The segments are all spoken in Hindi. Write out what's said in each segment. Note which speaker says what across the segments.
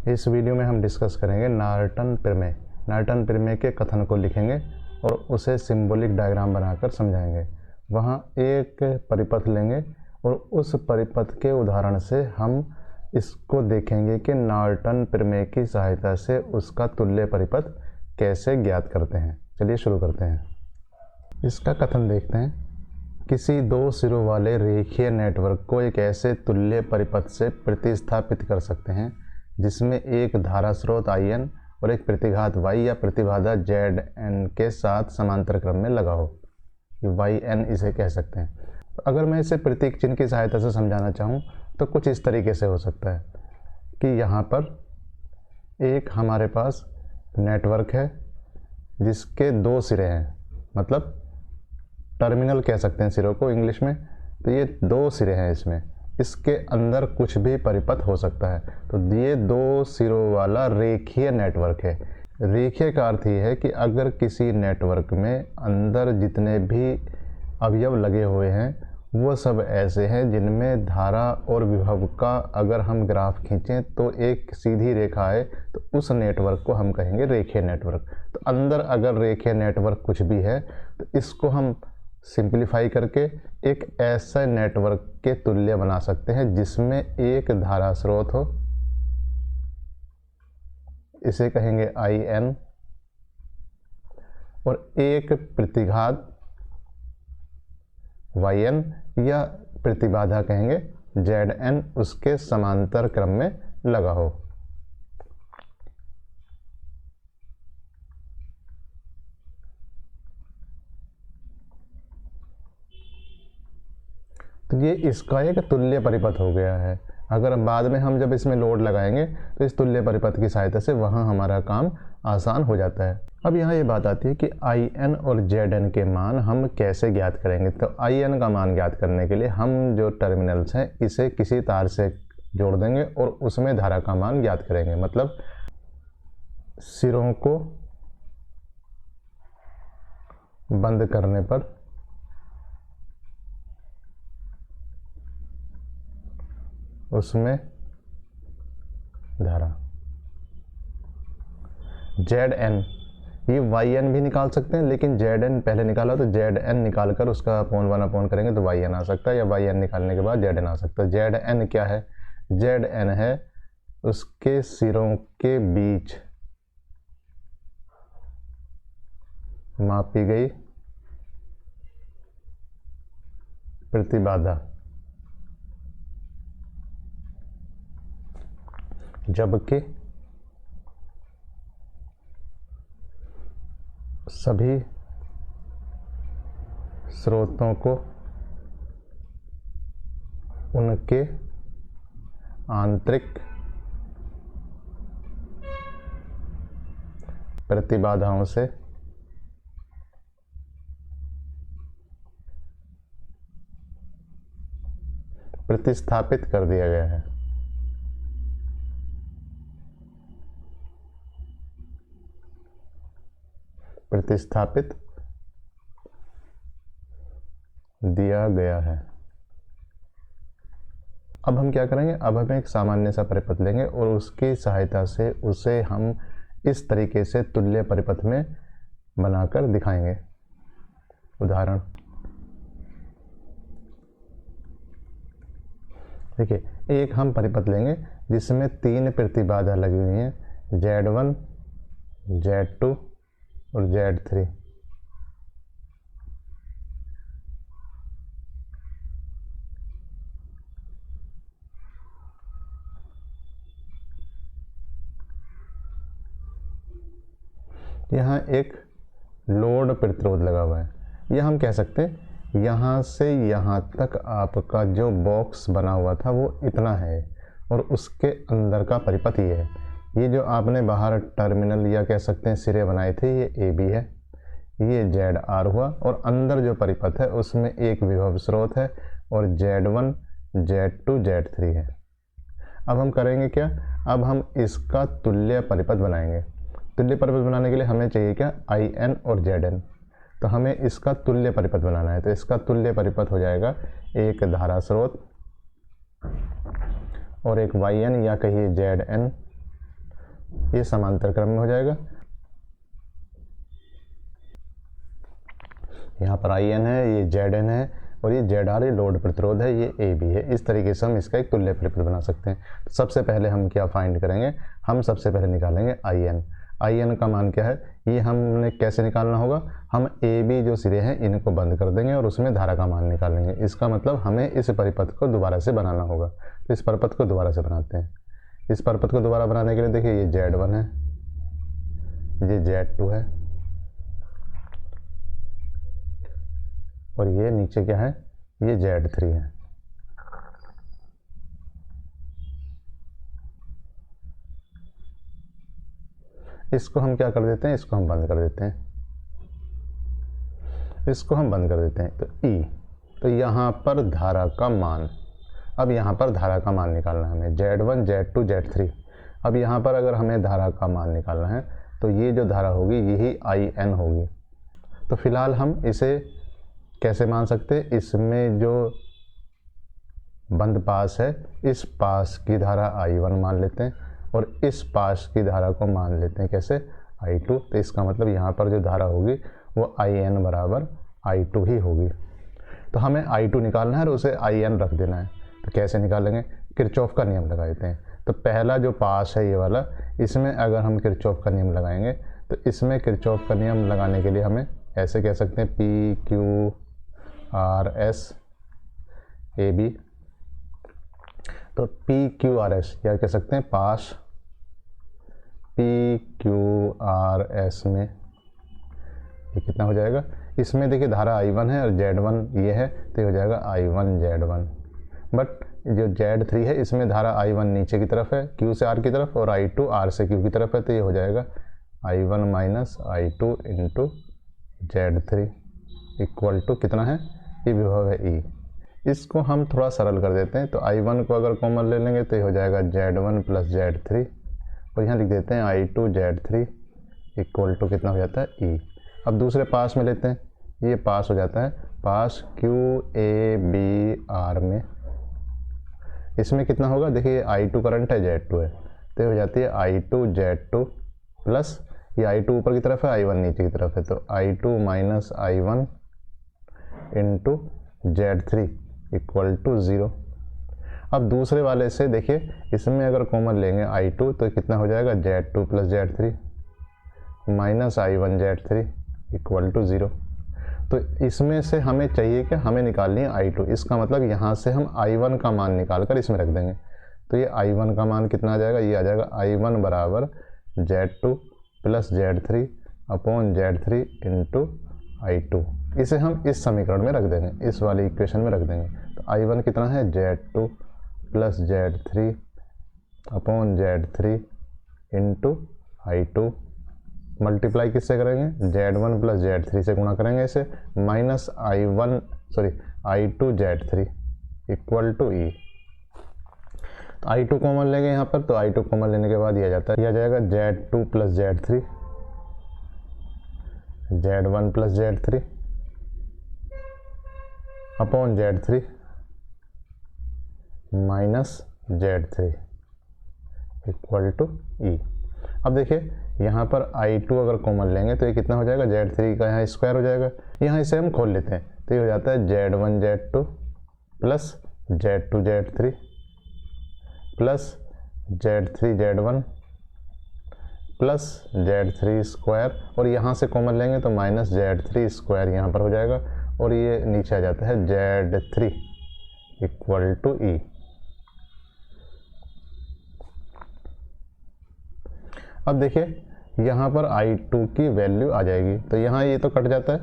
Speaker 1: इस वीडियो में हम डिस्कस करेंगे नॉर्टन प्रमेय। नॉर्टन प्रमेय के कथन को लिखेंगे और उसे सिंबॉलिक डायग्राम बनाकर समझाएंगे। वहाँ एक परिपथ लेंगे और उस परिपथ के उदाहरण से हम इसको देखेंगे कि नॉर्टन प्रमेय की सहायता से उसका तुल्य परिपथ कैसे ज्ञात करते हैं। चलिए शुरू करते हैं। इसका कथन देखते हैं। किसी दो सिरों वाले रेखीय नेटवर्क को एक ऐसे तुल्य परिपथ से प्रतिस्थापित कर सकते हैं जिसमें एक धारा स्रोत IN और एक प्रतिघात Y या प्रतिबाधा ZN के साथ समांतर क्रम में लगा हो। YN इसे कह सकते हैं। अगर मैं इसे प्रतीक चिन्ह की सहायता से समझाना चाहूँ तो कुछ इस तरीके से हो सकता है कि यहाँ पर एक हमारे पास नेटवर्क है जिसके दो सिरे हैं, मतलब टर्मिनल कह सकते हैं सिरों को इंग्लिश में। तो ये दो सिरे हैं, इसके अंदर कुछ भी परिपथ हो सकता है। तो ये दो सिरों वाला रेखीय नेटवर्क है। रेखीय का अर्थ ये है कि अगर किसी नेटवर्क में अंदर जितने भी अवयव लगे हुए हैं वो सब ऐसे हैं जिनमें धारा और विभव का अगर हम ग्राफ खींचें तो एक सीधी रेखा है, तो उस नेटवर्क को हम कहेंगे रेखीय नेटवर्क। तो अंदर अगर रेखीय नेटवर्क कुछ भी है तो इसको हम सिंप्लीफाई करके एक ऐसा नेटवर्क के तुल्य बना सकते हैं जिसमें एक धारा स्रोत हो, इसे कहेंगे IN, और एक प्रतिघात YN या प्रतिबाधा कहेंगे ZN उसके समांतर क्रम में लगा हो। तो ये इसका एक तुल्य परिपथ हो गया है। अगर बाद में हम जब इसमें लोड लगाएंगे तो इस तुल्य परिपथ की सहायता से वहाँ हमारा काम आसान हो जाता है। अब यहाँ ये बात आती है कि IN और ZN के मान हम कैसे ज्ञात करेंगे। तो IN का मान ज्ञात करने के लिए हम जो टर्मिनल्स हैं इसे किसी तार से जोड़ देंगे और उसमें धारा का मान ज्ञात करेंगे। मतलब सिरों को बंद करने पर उसमें धारा ZN, ये YN भी निकाल सकते हैं, लेकिन ZN पहले निकाला तो ZN निकाल कर उसका /1 करेंगे तो YN आ सकता है, या YN निकालने के बाद ZN आ सकता है। ZN क्या है? ZN है उसके सिरों के बीच मापी गई प्रतिबाधा, जबकि सभी स्रोतों को उनके आंतरिक प्रतिबाधाओं से प्रतिस्थापित कर दिया गया है। प्रतिस्थापित दिया गया है। अब हम क्या करेंगे? अब हम एक सामान्य सा परिपथ लेंगे और उसकी सहायता से उसे हम इस तरीके से तुल्य परिपथ में बनाकर दिखाएंगे। उदाहरण देखिए, एक हम परिपथ लेंगे जिसमें 3 प्रतिबाधा लगी हुई हैं, Z1, Z2 और Z3। यहाँ एक लोड प्रतिरोध लगा हुआ है। यह हम कह सकते हैं यहाँ से यहाँ तक आपका जो बॉक्स बना हुआ था वो इतना है और उसके अंदर का परिपथ ये है। ये जो आपने बाहर टर्मिनल या कह सकते हैं सिरे बनाए थे ये AB है, ये ZR हुआ, और अंदर जो परिपथ है उसमें एक विभव स्रोत है और Z1, Z2, Z3 है। अब हम करेंगे क्या? अब हम इसका तुल्य परिपथ बनाएंगे। तुल्य परिपथ बनाने के लिए हमें चाहिए क्या? IN और ZN। तो हमें इसका तुल्य परिपथ बनाना है। तो इसका तुल्य परिपथ हो जाएगा एक धारा स्रोत और एक YN या कहिए ZN ये समांतर क्रम में हो जाएगा। यहाँ पर IN है, ये ZN है और ये ZR ये लोड प्रतिरोध है, ये AB है। इस तरीके से हम इसका एक तुल्य परिपथ बना सकते हैं। तो सबसे पहले हम क्या फाइंड करेंगे, हम सबसे पहले निकालेंगे IN। IN का मान क्या है, ये हमने कैसे निकालना होगा, हम AB जो सिरे हैं इनको बंद कर देंगे और उसमें धारा का मान निकालेंगे। इसका मतलब हमें इस परिपथ को दोबारा से बनाना होगा। तो इस परिपथ को दोबारा से बनाते हैं। इस परिपथ को दोबारा बनाने के लिए देखिए ये Z1 है, ये Z2 है और ये नीचे क्या है, ये Z3 है। इसको हम क्या कर देते हैं, इसको हम बंद कर देते हैं, इसको हम बंद कर देते हैं। तो E, तो यहाँ पर धारा का मान, अब यहाँ पर धारा का मान निकालना है हमें, Z1 Z2 Z3। अब यहाँ पर अगर हमें धारा का मान निकालना है तो ये जो धारा होगी यही IN होगी। तो फिलहाल हम इसे कैसे मान सकते हैं, इसमें जो बंद पास है इस पास की धारा I1 मान लेते हैं और इस पास की धारा को मान लेते हैं कैसे, I2। तो इसका मतलब यहाँ पर जो धारा होगी वो IN बराबर I2 ही होगी। तो हमें I2 निकालना है और उसे IN रख देना है। तो कैसे निकालेंगे, किरचॉफ का नियम लगा देते हैं। तो पहला जो पास है ये वाला, इसमें अगर हम किरचॉफ का नियम लगाएंगे तो इसमें किरचॉफ का नियम लगाने के लिए हमें ऐसे कह सकते हैं PQRS AB। तो PQRS या कह सकते हैं पास PQRS में ये कितना हो जाएगा, इसमें देखिए धारा I1 है और Z1 ये है, तो ये हो जाएगा I1 Z1। बट जो Z3 है इसमें धारा I1 नीचे की तरफ है Q से R की तरफ और I2 R से Q की तरफ है, तो ये हो जाएगा I1 minus I2 into Z3 equal to कितना है, ये विभव है E। इसको हम थोड़ा सरल कर देते हैं। तो I1 को अगर कॉमन ले लेंगे तो ये हो जाएगा Z1 प्लस Z3 और यहाँ लिख देते हैं I2 Z3 इक्वल टू कितना हो जाता है E। अब दूसरे पास में लेते हैं, ये पास हो जाता है पास QABR में। इसमें कितना होगा, देखिए I2 करंट है, Z2 है, तो ये हो जाती है I2 Z2 प्लस ये I2 ऊपर की तरफ है, I1 नीचे की तरफ है, तो I2 minus I1 into Z3 equal to 0। अब दूसरे वाले से देखिए, इसमें अगर कॉमन लेंगे I2 तो कितना हो जाएगा, Z2 plus Z3 minus I1 Z3 equal to 0। तो इसमें से हमें चाहिए कि हमें निकालनी है I2। इसका मतलब यहाँ से हम I1 का मान निकाल कर इसमें रख देंगे। तो ये I1 का मान कितना आ जाएगा, ये आ जाएगा I1 बराबर Z2 plus Z3 upon Z3 into I2। इसे हम इस समीकरण में रख देंगे, इस वाली इक्वेशन में रख देंगे। तो I1 कितना है, Z2 plus Z3 upon Z3 into I2 multiply किससे करेंगे, Z1 प्लस Z3 से गुणा करेंगे इसे, minus I2 Z3 equal to E। तो I2 कॉमन लेंगे यहाँ पर, तो I2 कॉमन लेने के बाद यह आ जाता है, यह आ जाएगा Z2 plus Z3 Z1 plus Z3 upon Z3 minus Z3 equal to E। अब देखिए यहाँ पर I2 अगर कॉमन लेंगे तो ये कितना हो जाएगा, Z3 का यहाँ स्क्वायर हो जाएगा। यहाँ इसे हम खोल लेते हैं, तो ये हो जाता है Z1 Z2 plus Z2 Z3 plus Z3 Z1 plus Z3 square, और यहाँ से कॉमन लेंगे तो माइनस Z3 स्क्वायर यहाँ पर हो जाएगा और ये नीचे आ जाता है Z3 इक्वल टू E। अब देखिए यहाँ पर I2 की वैल्यू आ जाएगी, तो यहाँ ये तो कट जाता है,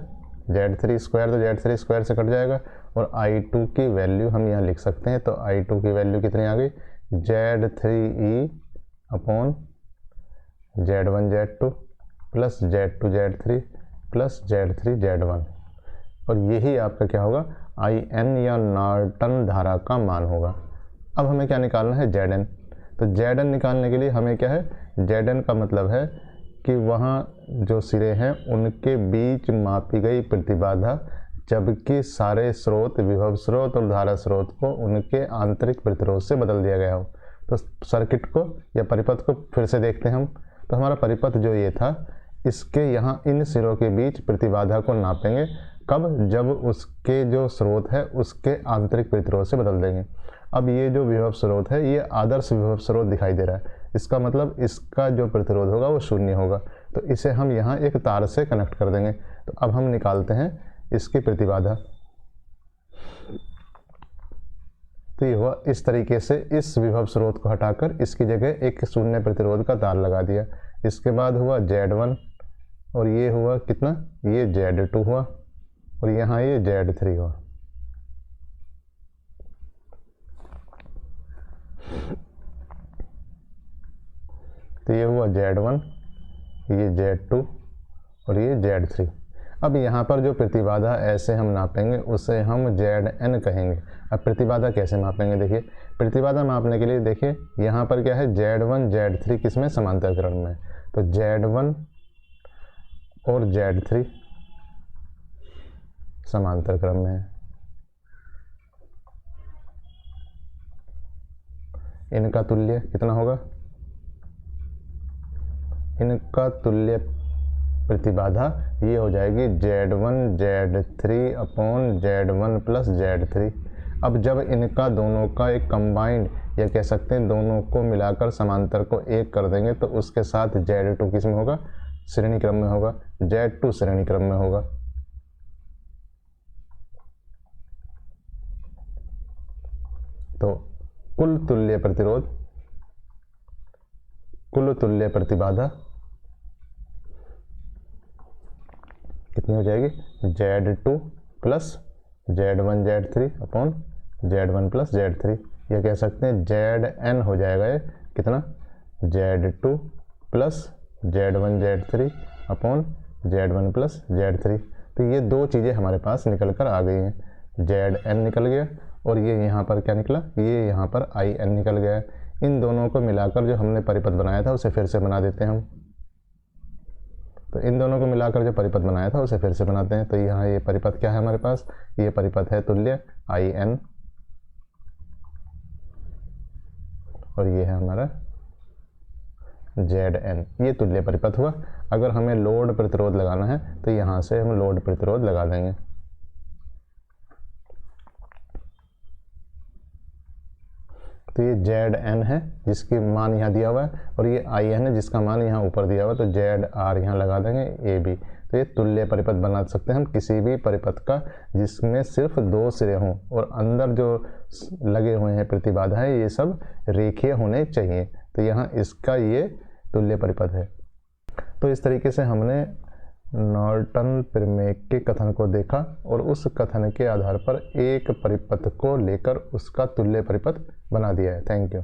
Speaker 1: Z3 स्क्वायर तो Z3 स्क्वायर से कट जाएगा और I2 की वैल्यू हम यहाँ लिख सकते हैं। तो I2 की वैल्यू कितनी आ गई, Z3E upon Z1 Z2 plus Z2 Z3 plus Z3 Z1, और यही आपका क्या होगा, IN या नॉर्टन धारा का मान होगा। अब हमें क्या निकालना है, ZN। तो ZN निकालने के लिए हमें क्या है, ZN का मतलब है कि वहाँ जो सिरे हैं उनके बीच मापी गई प्रतिबाधा, जबकि सारे स्रोत, विभव स्रोत और धारा स्रोत को उनके आंतरिक प्रतिरोध से बदल दिया गया हो। तो सर्किट को या परिपथ को फिर से देखते हैं हम। तो हमारा परिपथ जो ये था, इसके यहाँ इन सिरों के बीच प्रतिबाधा को नापेंगे। कब? जब उसके जो स्रोत है उसके आंतरिक प्रतिरोध से बदल देंगे। अब ये जो विभव स्रोत है ये आदर्श विभव स्रोत दिखाई दे रहा है, इसका मतलब इसका जो प्रतिरोध होगा वो शून्य होगा। तो इसे हम यहाँ एक तार से कनेक्ट कर देंगे। तो अब हम निकालते हैं इसकी प्रतिबाधा। तो ये हुआ इस तरीके से, इस विभव स्रोत को हटाकर इसकी जगह एक शून्य प्रतिरोध का तार लगा दिया। इसके बाद हुआ Z1 और ये हुआ कितना, ये Z2 हुआ और यहाँ ये Z3 हुआ। तो ये हुआ Z1, ये Z2 और ये Z3। अब यहाँ पर जो प्रतिबाधा ऐसे हम नापेंगे उसे हम Zn कहेंगे। अब प्रतिबाधा कैसे मापेंगे? देखिए, प्रतिबाधा मापने के लिए देखिए यहाँ पर क्या है, Z1 Z3 किसमें, समांतर क्रम में। तो Z1 और Z3 समांतर क्रम में है। इनका तुल्य कितना होगा? इनका तुल्य प्रतिबाधा ये हो जाएगी Z1 Z3 upon Z1 plus Z3। अब जब इनका दोनों का एक कंबाइंड, या कह सकते हैं दोनों को मिलाकर समांतर को एक कर देंगे तो उसके साथ Z2 किस में होगा, श्रेणी क्रम में होगा, Z2 श्रेणी क्रम में होगा। तो कुल तुल्य प्रतिरोध, कुल तुल्य प्रतिबाधा कितनी हो जाएगी, Z2 plus Z1 Z3 upon Z1 plus Z3, या कह सकते हैं Zn हो जाएगा ये कितना, Z2 plus Z1 Z3 upon Z1 plus Z3। तो ये दो चीज़ें हमारे पास निकल कर आ गई हैं, Zn निकल गया और ये यहाँ पर क्या निकला, ये यहाँ पर In निकल गया है। इन दोनों को मिलाकर जो हमने परिपथ बनाया था उसे फिर से बना देते हैं हम। तो इन दोनों को मिलाकर जो परिपथ बनाया था उसे फिर से बनाते हैं। तो यहाँ ये परिपथ क्या है हमारे पास, ये परिपथ है तुल्य In और ये है हमारा Zn, ये तुल्य परिपथ हुआ। अगर हमें लोड प्रतिरोध लगाना है तो यहाँ से हम लोड प्रतिरोध लगा देंगे। तो ये Zn है जिसकी मान यहाँ दिया हुआ है और ये In है जिसका मान यहाँ ऊपर दिया हुआ है। तो Zr यहाँ लगा देंगे AB। तो ये तुल्य परिपथ बना सकते हैं हम किसी भी परिपथ का जिसमें सिर्फ दो सिरे हों और अंदर जो लगे हुए हैं प्रतिबाधा है ये सब रेखीय होने चाहिए। तो यहाँ इसका ये तुल्य परिपथ है। तो इस तरीके से हमने नॉर्टन प्रमेय के कथन को देखा और उस कथन के आधार पर एक परिपथ को लेकर उसका तुल्य परिपथ बना दिया है। Thank you.